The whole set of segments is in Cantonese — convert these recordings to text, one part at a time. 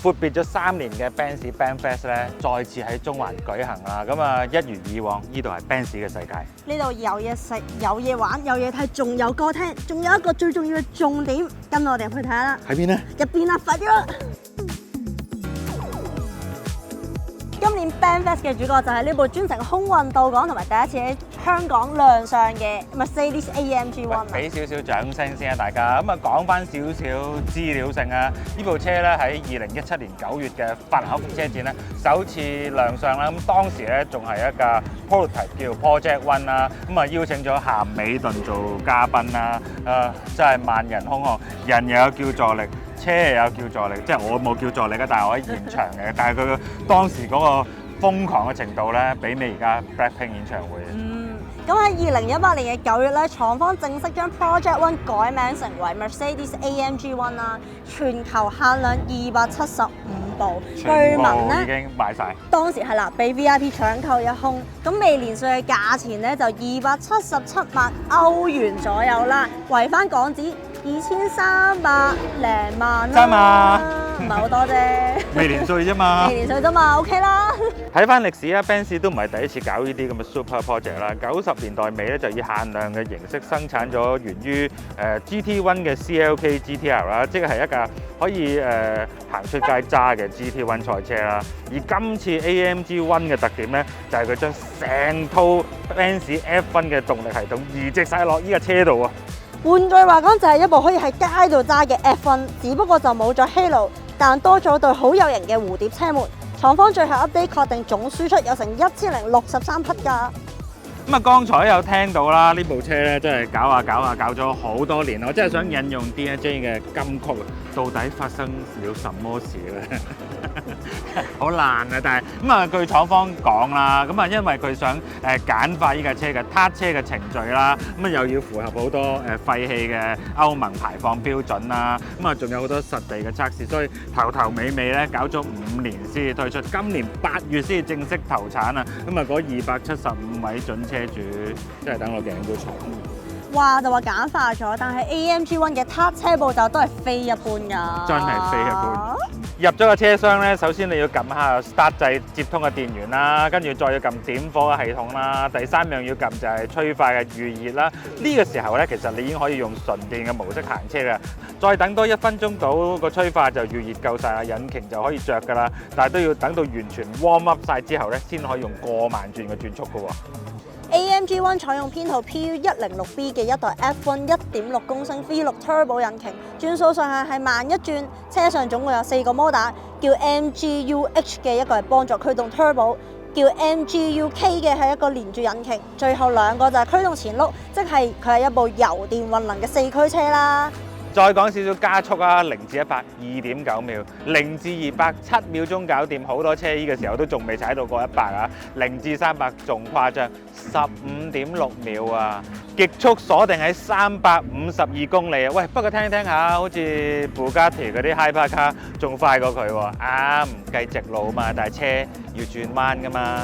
闊別咗3年嘅 Benz BandFest 咧，再次喺中環舉行啦。咁啊，一如以往，呢度係 Benz 嘅世界。呢度有嘢食、有嘢玩、有嘢睇，仲有歌聽，仲有一個最重要嘅重點，跟我哋入去睇下啦。喺邊呢？入邊啊，快啲啦！今年 BandFest 嘅主角就係呢部專程空運到港同埋第一次喺香港亮相嘅 Mercedes AMG One。俾少少掌聲先啊，大家。咁啊，講翻少少資料性啊。呢部車咧喺2017年9月嘅法蘭克福車展咧首次亮相啦。咁當時咧仲係一架 prototype 叫 Project One 啦。咁啊邀請咗咸美頓做嘉賓啦。真係萬人空巷，人又有叫座力。車又有叫座力，即係我冇叫座力嘅，但係我喺現場嘅。但係佢當時嗰個瘋狂嘅程度咧，媲美而家 Blackpink 演唱會。咁喺2018年嘅9月咧，廠方正式將 Project One 改名成為 Mercedes AMG One 啦，全球限量275部，據聞咧已經賣晒。當時係啦，俾 VIP 搶購一空。咁未年稅嘅價錢咧就277萬歐元左右啦，圍翻港紙2300零萬啦。真嘛？唔係好多啫。未年稅啫嘛。未年稅啫嘛 ，OK 啦。睇翻歷史啊 ，Benz 都唔係第一次搞呢啲咁嘅 super project 啦。90年代尾咧就以限量嘅形式生產咗源於GT1 嘅 CLK GTR 啦，即係一架可以行出街揸嘅 GT1 賽車啦。而今次 AMG One 嘅特點咧，就係佢將成套 Benz F1 嘅動力系統移植晒落呢架車度啊！換句話講，就係一部可以喺街度揸嘅 F1，只不過就冇咗 Halo，但多咗對好有型嘅蝴蝶車門。廠方最後 update 確定總輸出有成1063匹㗎。咁啊，剛才有聽到啦，呢部車咧真係搞下搞咗好多年，我真係想引用 DJ 嘅金曲啊！到底發生了什麼事咧？好爛啊！但係咁啊，據廠方講啦，咁啊，因為佢想簡化呢架車嘅撻車嘅程序啦，咁啊又要符合好多廢氣嘅歐盟排放標準啦，咁啊仲有好多實地嘅測試，所以頭尾咧搞咗5年先至推出，今年8月先至正式投產啊！咁啊，嗰275位準車主真係等我頸都重。話就話簡化咗，但係 AMG One 嘅撻車步驟都係非一般㗎。真係非一般。入咗個車廂咧，首先你要撳下 Start 掣接通嘅電源啦，跟住再要撳點火嘅系統啦。第3樣要撳就係催快嘅預熱啦。呢個時候咧，其實你已經可以用純電嘅模式行車啦。再等多1分鐘到，個催化就預熱夠晒啦，引擎就可以着㗎啦。但係都要等到完全 warm up 晒之後咧，先可以用過萬轉嘅轉速㗎喎。AMG One 採用編號 PU106B 嘅一代 F1 1.6公升 V6 Turbo 引擎，轉數上限係11000轉。車上總共有4個摩打，叫 MGU-H 嘅一個係幫助驅動 Turbo， 叫 MGU-K 嘅係一個連住引擎，最後2個就係驅動前轆，即係佢係一部油電混能嘅4驅車啦。再講少少加速啊，0至100 2.9秒，0至200 7秒鐘搞掂。好多車呢個時候都仲未踩到過100啊，0至300仲誇張，15.6秒啊！極速鎖定喺352公里啊！喂，不過聽下，好似布加迪嗰啲 Hypercar 仲快過佢喎。啱，唔計直路嘛，但係車要轉彎噶嘛。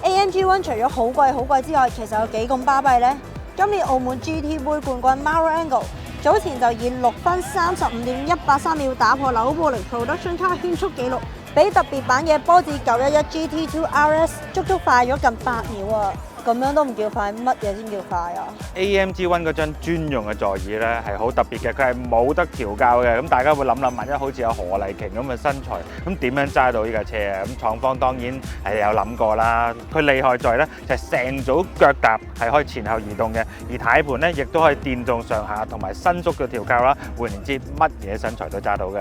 AMG One 除咗好貴之外，其實有幾咁巴閉呢？今年澳門 GT 杯冠軍 Maro Engel 早前就以6分35.183秒打破紐布尼 Production Car 圈速紀錄，比特別版嘅波子911 GT2 RS 足快咗近8秒啊！咁樣都唔叫快，乜嘢先叫快啊 ？AMG One 嗰張專用嘅座椅咧係好特別嘅，佢係冇得調校嘅。咁大家會諗，萬一好似有何麗瓊咁嘅身材，咁點樣揸到呢架車啊？咁廠方當然係有諗過啦。佢厲害在咧就係成組腳踏係可以前後移動嘅，而軚盤咧亦都可以電動上下同埋伸縮嘅調校啦。換言之，乜嘢身材都揸到㗎。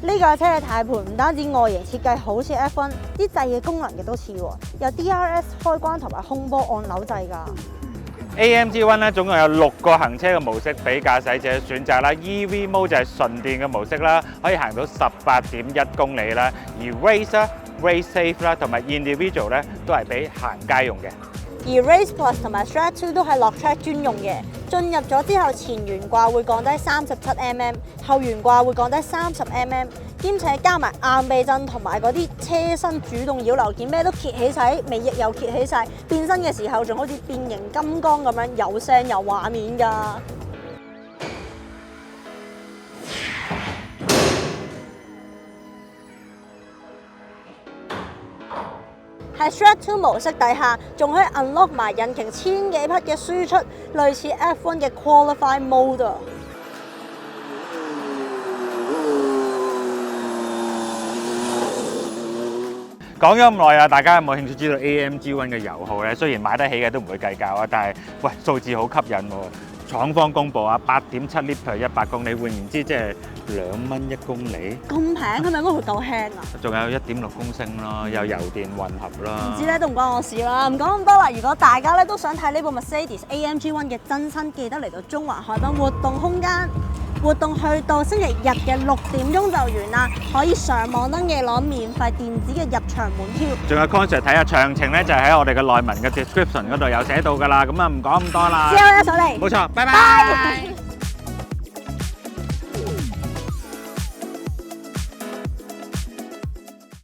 呢架車嘅軚盤唔單止外形設計好似 F1， 啲掣嘅功能亦都似喎，有 DRS 開關同埋空波按鈕掣㗎。AMG One 咧總共有6個行車嘅模式俾駕駛者選擇啦。EV Mode 就係純電嘅模式啦，可以行到18.1公里啦。而 Race 啦、Race Safe 啦同埋 Individual 咧都係俾行街用嘅。而 Race Plus 同埋 Track 2都係落 track 專用嘅。進入咗之後，前懸掛會降低37mm，後懸掛會降低30mm。兼且加埋硬避震同埋嗰啲車身主動擾流件，咩都揭起晒，尾翼又揭起晒，變身嘅時候仲好似變形金剛咁樣，有聲有畫面㗎。喺 Track 2模式底下，仲可以 unlock 埋引擎千幾匹嘅輸出，類似 F1 嘅 Qualify Mode。講咗咁耐啊，大家有冇興趣知道 AMG ONE 嘅油耗咧？雖然買得起嘅都唔會計較啊，但係喂數字好吸引喎！廠方公佈啊，8.7 litre 100公里，換言之即係2蚊1公里。咁平，係咪應該會夠輕啊？仲有1.6公升咯，有油電混合啦。唔知咧都唔關我事啦，唔講咁多啦。如果大家咧都想睇呢部 Mercedes AMG ONE 嘅真身，記得嚟到中環海濱活動空間。活動去到星期日嘅6點鐘就完啦，可以上網登記攞免費電子嘅入場門票。仲有 concert 睇下詳情咧，就喺我哋嘅內文嘅 description 嗰度有寫到㗎啦。咁啊唔講咁多啦。之後咧上嚟，冇錯，拜拜。